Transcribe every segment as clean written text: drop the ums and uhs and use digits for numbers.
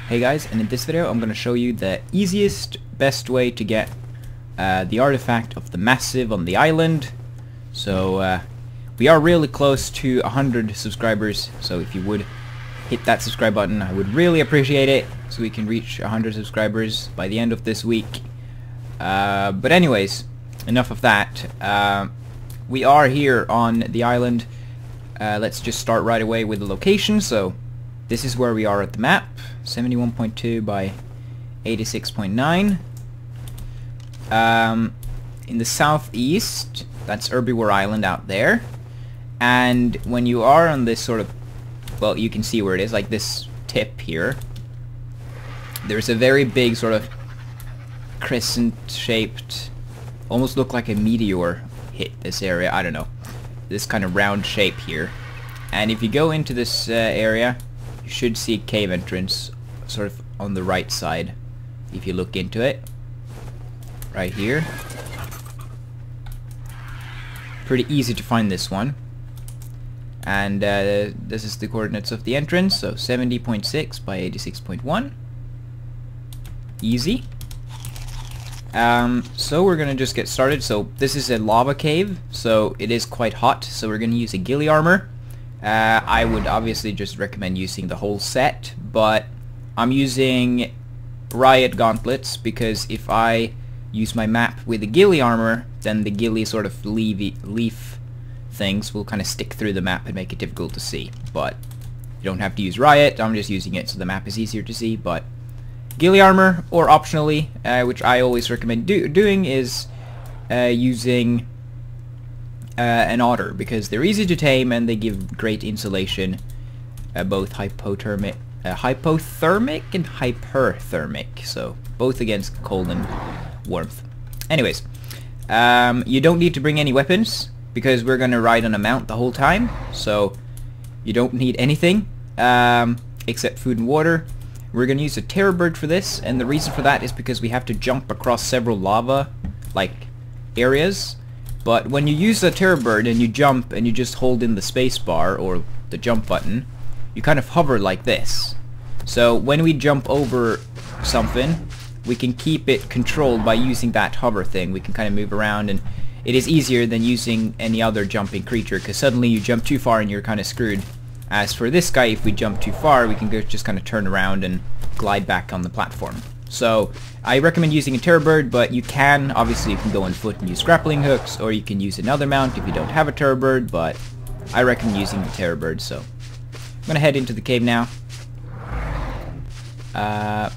Hey guys, and in this video I'm going to show you the easiest, best way to get the artifact of the Massive on the island. So we are really close to 100 subscribers, so if you would hit that subscribe button I would really appreciate it, so we can reach 100 subscribers by the end of this week. But anyways, enough of that. We are here on the island. Let's just start right away with the location. So this is where we are at the map, 71.2 by 86.9. In the southeast, that's Herbivore Island out there. And when you are on this sort of, well, you can see where it is, like this tip here. There's a very big sort of crescent-shaped, almost look like a meteor hit this area. I don't know. This kind of round shape here. And if you go into this area, you should see a cave entrance sort of on the right side if you look into it. Right here. Pretty easy to find this one. And this is the coordinates of the entrance, so 70.6 by 86.1. Easy. So we're gonna just get started. So this is a lava cave, so it is quite hot, so we're gonna use a ghillie armor. I would obviously just recommend using the whole set, but I'm using riot gauntlets because if I use my map with the ghillie armor, then the ghillie sort of leaf things will kind of stick through the map and make it difficult to see. But you don't have to use riot, I'm just using it so the map is easier to see. But ghillie armor, or optionally, which I always recommend doing, is using an otter, because they're easy to tame and they give great insulation, both hypothermic and hyperthermic, so both against cold and warmth. Anyways, you don't need to bring any weapons because we're gonna ride on a mount the whole time, so you don't need anything except food and water. We're gonna use a terror bird for this, and the reason for that is because we have to jump across several lava areas. But when you use a terror bird and you jump and you just hold in the space bar or the jump button, you kind of hover like this. So when we jump over something, we can keep it controlled by using that hover thing. We can kind of move around, and it is easier than using any other jumping creature, because suddenly you jump too far and you're kind of screwed. As for this guy, if we jump too far, we can just kind of turn around and glide back on the platform. So I recommend using a terror bird, but you can go on foot and use grappling hooks, or you can use another mount if you don't have a terror bird, but I recommend using the terror bird. So I'm gonna head into the cave now. I'm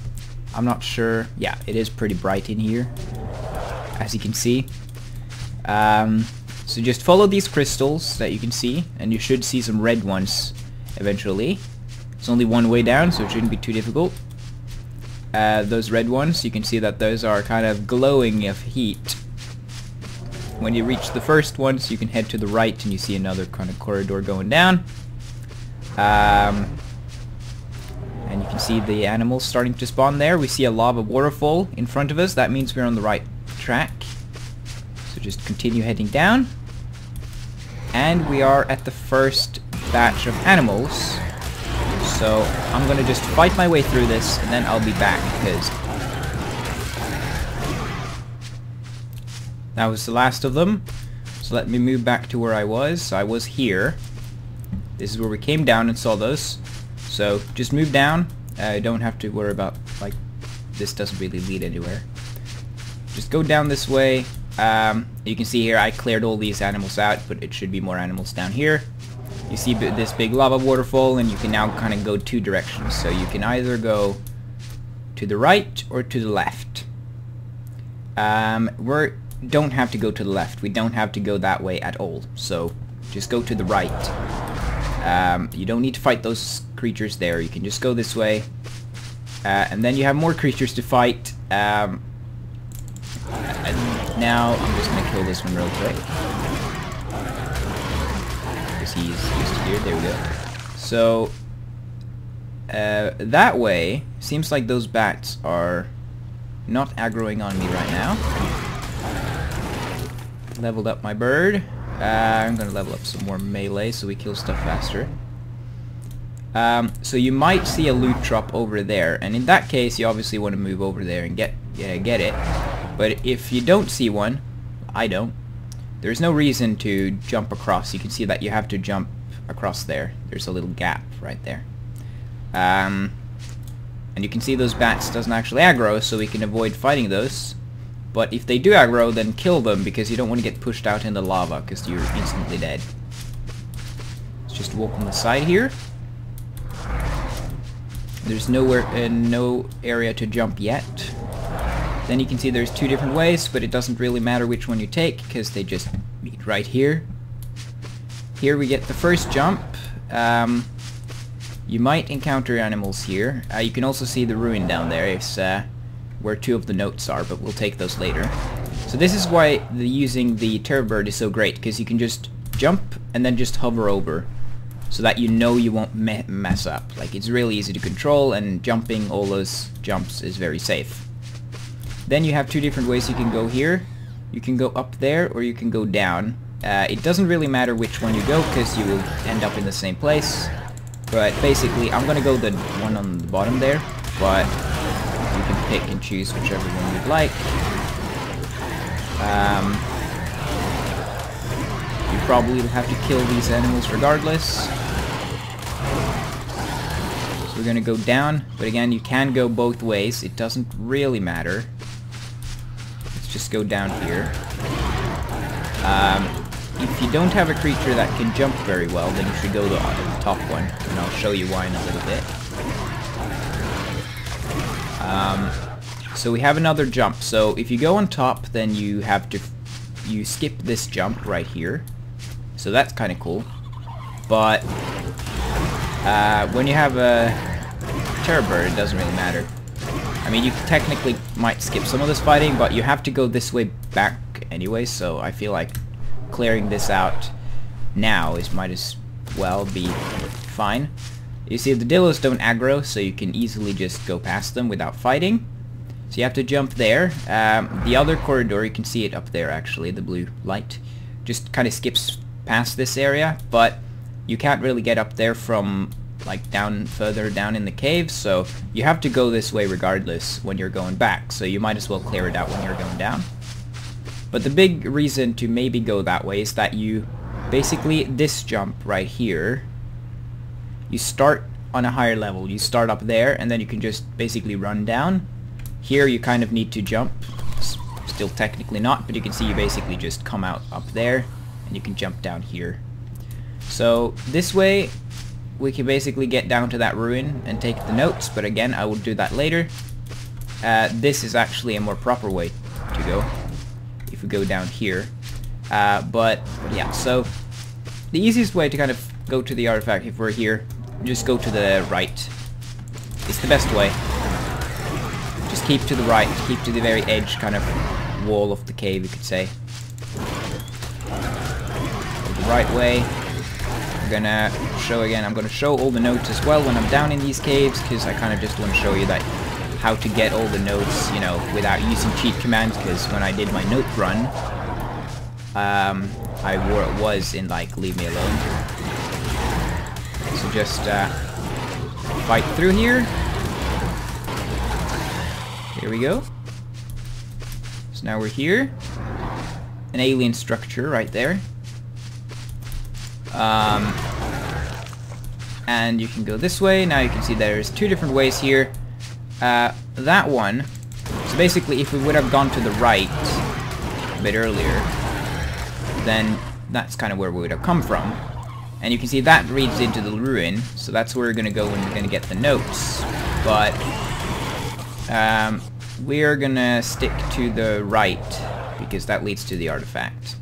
not sure. Yeah, it is pretty bright in here, as you can see. So just follow these crystals that you can see, and you should see some red ones eventually. It's only one way down, so it shouldn't be too difficult. Those red ones, you can see that those are kind of glowing of heat. When you reach the first ones, you can head to the right and you see another kind of corridor going down. And you can see the animals starting to spawn there. We see a lava waterfall in front of us. That means we're on the right track. So just continue heading down. And we are at the first batch of animals. So I'm gonna just fight my way through this, and then I'll be back, because that was the last of them. So let me move back to where I was. So I was here. This is where we came down and saw those. So just move down. I don't have to worry about, this doesn't really lead anywhere. Just go down this way. You can see here I cleared all these animals out, but it should be more animals down here. You see this big lava waterfall, and you can now kind of go two directions. So you can either go to the right or to the left. We don't have to go to the left. We don't have to go that way at all. So just go to the right. You don't need to fight those creatures there. You can just go this way. And then you have more creatures to fight. And now I'm just going to kill this one real quick. He's used to here. There we go. So that way, seems like those bats are not aggroing on me right now. Leveled up my bird. I'm gonna level up some more melee so we kill stuff faster. So you might see a loot drop over there, and in that case you obviously want to move over there and get it. But if you don't see one, I don't, there's no reason to jump across. You can see that you have to jump across there. There's a little gap right there. And you can see those bats doesn't actually aggro, so we can avoid fighting those. But if they do aggro, then kill them, because you don't want to get pushed out in the lava, because you're instantly dead. Let's just walk on the side here. There's no area to jump yet. Then you can see there's two different ways, but it doesn't really matter which one you take, because they just meet right here. Here we get the first jump. You might encounter animals here. You can also see the ruin down there. It's where two of the notes are, but we'll take those later. So this is why using the Terror Bird is so great, because you can just jump and then just hover over, so that you know you won't mess up. Like, it's really easy to control, and jumping all those jumps is very safe. Then you have two different ways you can go here. You can go up there, or you can go down. It doesn't really matter which one you go, because you will end up in the same place. But basically, I'm gonna go the one on the bottom there, but you can pick and choose whichever one you'd like. You probably will have to kill these animals regardless. So we're gonna go down, but again, you can go both ways. It doesn't really matter. Let's just go down here. If you don't have a creature that can jump very well, then you should go to the top one, and I'll show you why in a little bit. So we have another jump. So if you go on top, then you skip this jump right here. So that's kind of cool. But when you have a Terror Bird, it doesn't really matter. I mean, you technically might skip some of this fighting, but you have to go this way back anyway, so I feel like clearing this out now might as well be fine. You see, the Dillos don't aggro, so you can easily just go past them without fighting. So you have to jump there. The other corridor, you can see it up there actually, the blue light, just kind of skips past this area, but you can't really get up there from like further down in the cave, so you have to go this way regardless when you're going back, so you might as well clear it out when you're going down. But the big reason to maybe go that way is that you basically, this jump right here, you start on a higher level. You start up there, and then you can just basically run down. Here you kind of need to jump, still technically not, but you can see you basically just come out up there, and you can jump down here. So this way we can basically get down to that ruin and take the notes, but again, I will do that later. This is actually a more proper way to go, if we go down here. But yeah, so the easiest way to kind of go to the artifact, if we're here, just go to the right. It's the best way. Just keep to the right, keep to the very edge kind of wall of the cave, you could say. Go the right way. I'm gonna show all the notes as well when I'm down in these caves, because I kind of just want to show you that how to get all the notes, you know, without using cheat commands, because when I did my note run, I was in like leave me alone. So just fight through here. Here we go. So now we're here. An alien structure right there. And you can go this way. Now you can see there's two different ways here. That one, so basically if we would have gone to the right a bit earlier, then that's kind of where we would have come from. And you can see that leads into the ruin, so that's where we're going to go when we're going to get the notes. But we're going to stick to the right, because that leads to the artifact.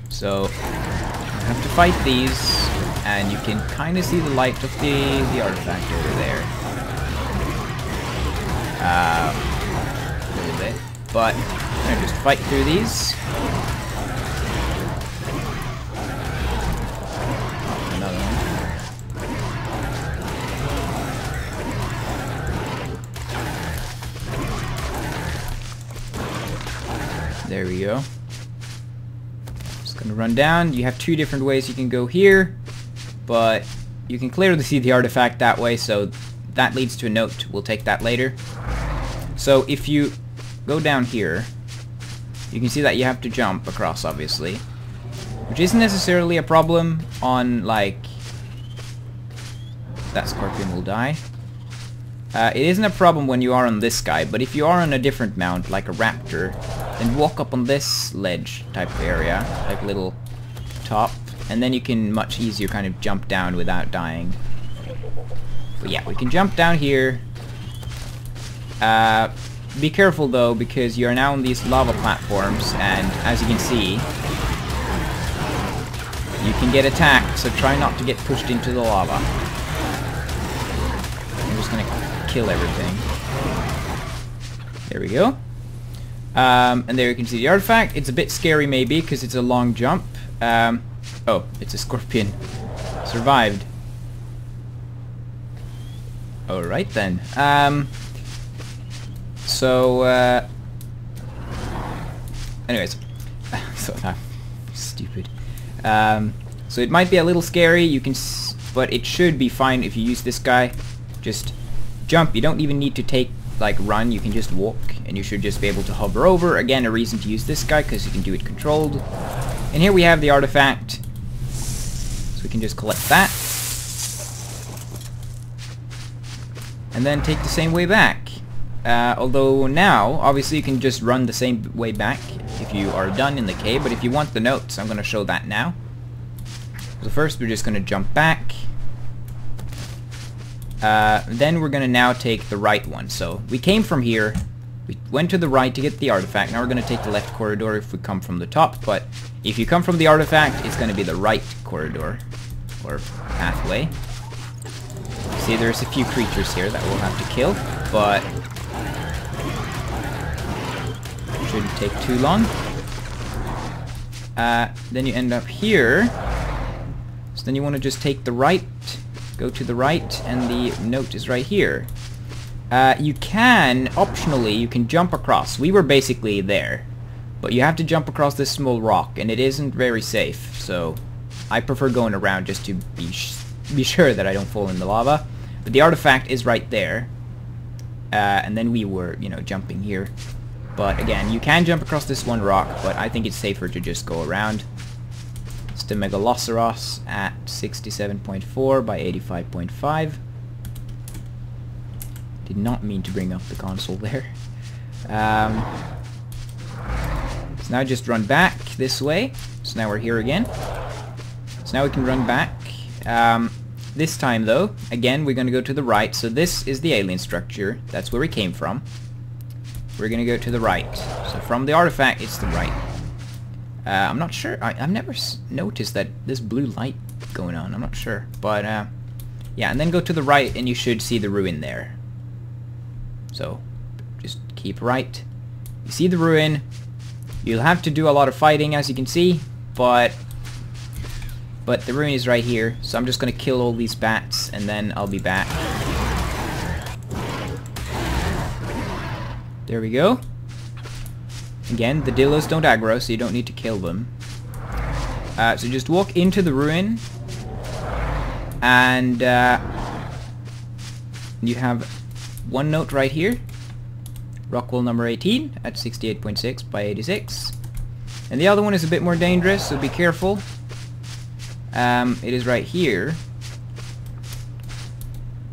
So you have to fight these, and you can kind of see the light of the artifact over there. A little bit. But I'm going to just fight through these. Oh, another one. There we go. Just going gonna run down. You have two different ways you can go here, but you can clearly see the artifact that way, so that leads to a note. We'll take that later. So if you go down here, you can see that you have to jump across, obviously, which isn't necessarily a problem on, like... That scorpion will die. It isn't a problem when you are on this guy, but if you are on a different mount, like a raptor, then walk up on this ledge type of area, like little top, and then you can much easier kind of jump down without dying. But yeah, we can jump down here. Be careful though, because you're now on these lava platforms, and as you can see, you can get attacked, so try not to get pushed into the lava. I'm just gonna kill everything. There we go. And there you can see the artifact. It's a bit scary maybe, because it's a long jump. Oh, it's a scorpion. Survived. Alright then. Anyways. So stupid. So it might be a little scary, you can but it should be fine if you use this guy. Just jump. You don't even need to take, like, run. You can just walk, and you should just be able to hover over. Again, a reason to use this guy, because you can do it controlled. And here we have the artifact. So we can just collect that. And then take the same way back. Although now, obviously you can just run the same way back if you are done in the cave, but if you want the notes, I'm going to show that now. So first we're just going to jump back. Then we're going to now take the right one. So we came from here, we went to the right to get the artifact, now we're going to take the left corridor if we come from the top, but if you come from the artifact, it's going to be the right corridor, or pathway. See, there's a few creatures here that we'll have to kill, but shouldn't take too long. Then you end up here, so then you want to just take the right, go to the right, and the note is right here. You can, optionally, you can jump across. We were basically there, but you have to jump across this small rock, and it isn't very safe, so I prefer going around just to be sure that I don't fall in the lava. But the artifact is right there, and then we were, you know, jumping here. But again, you can jump across this one rock, but I think it's safer to just go around. It's the Megaloceros at 67.4 by 85.5. Did not mean to bring up the console there. So now just run back this way. So now we're here again. So now we can run back. This time though, again we're going to go to the right. So this is the alien structure. That's where we came from. We're going to go to the right. So from the artifact, it's the right. I'm not sure. I've never noticed that this blue light going on. I'm not sure. But yeah, and then go to the right and you should see the ruin there. So just keep right. You see the ruin. You'll have to do a lot of fighting, as you can see, but the ruin is right here. So I'm just going to kill all these bats and then I'll be back. There we go. Again, the Dillos don't aggro, so you don't need to kill them. So just walk into the ruin, and you have one note right here. Rockwall number 18 at 68.6 by 86. And the other one is a bit more dangerous, so be careful. It is right here.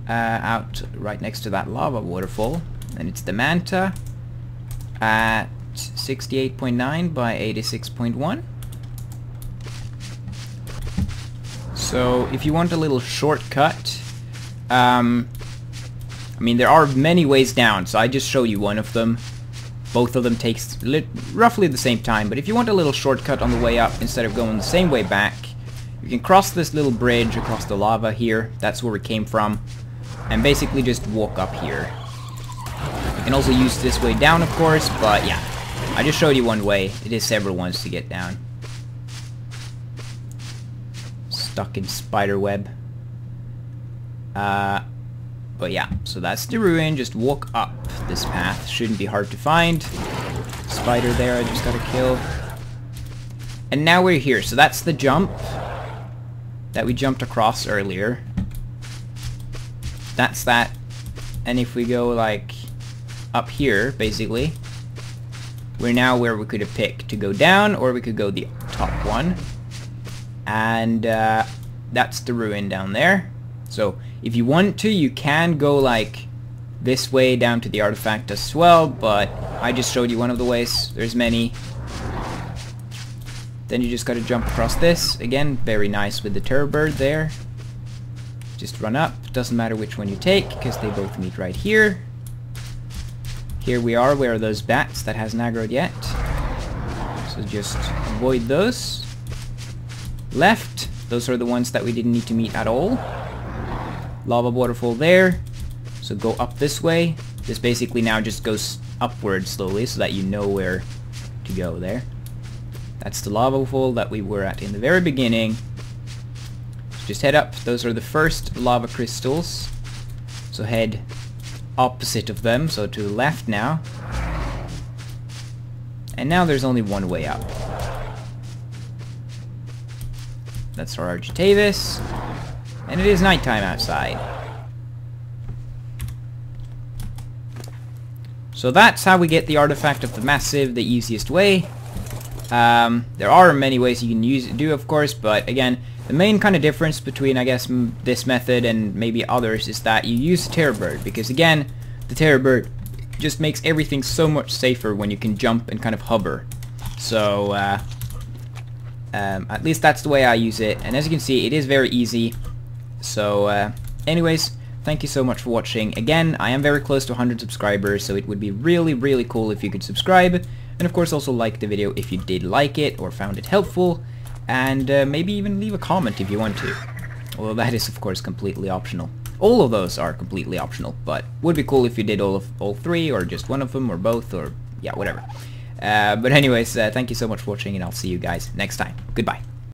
Out right next to that lava waterfall. And it's the Manta at 68.9 by 86.1. So if you want a little shortcut, I mean there are many ways down, so I just show you one of them. Both of them takes roughly the same time, but if you want a little shortcut on the way up instead of going the same way back, you can cross this little bridge across the lava here. That's where we came from, and basically just walk up here. You can also use this way down, of course, but yeah, I just showed you one way. It is several ones to get down. Stuck in spider web. But yeah, so that's the ruin. Just walk up this path. Shouldn't be hard to find. Spider there I just gotta kill. And now we're here. So that's the jump that we jumped across earlier. That's that. And if we go like up here, basically, we're now where we could have picked to go down, or we could go the top one. And that's the ruin down there. So if you want to, you can go like this way down to the artifact as well, but I just showed you one of the ways. There's many. Then you just gotta jump across this. Again, very nice with the terror bird there. Just run up. Doesn't matter which one you take, because they both meet right here. Here we are. Where are those bats that hasn't aggroed yet? So just avoid those. Left. Those are the ones that we didn't need to meet at all. Lava waterfall there. So go up this way. This basically now just goes upward slowly so that you know where to go there. That's the lava fall that we were at in the very beginning. So just head up. Those are the first lava crystals. So head opposite of them, so to the left now. And now there's only one way up. That's our Argentavis. And it is nighttime outside. So that's how we get the Artifact of the Massive the easiest way. There are many ways you can do, of course, but again, the main kind of difference between, I guess, this method and maybe others is that you use Terror Bird, because again, the Terror Bird just makes everything so much safer when you can jump and kind of hover. So, at least that's the way I use it, and as you can see, it is very easy. So, anyways, thank you so much for watching. Again, I am very close to 100 subscribers, so it would be really, really cool if you could subscribe. And of course also like the video if you did like it or found it helpful. And maybe even leave a comment if you want to. Although that is of course completely optional. All of those are completely optional, but would be cool if you did all three, or just one of them, or both, or yeah, whatever. But anyways, thank you so much for watching, and I'll see you guys next time. Goodbye.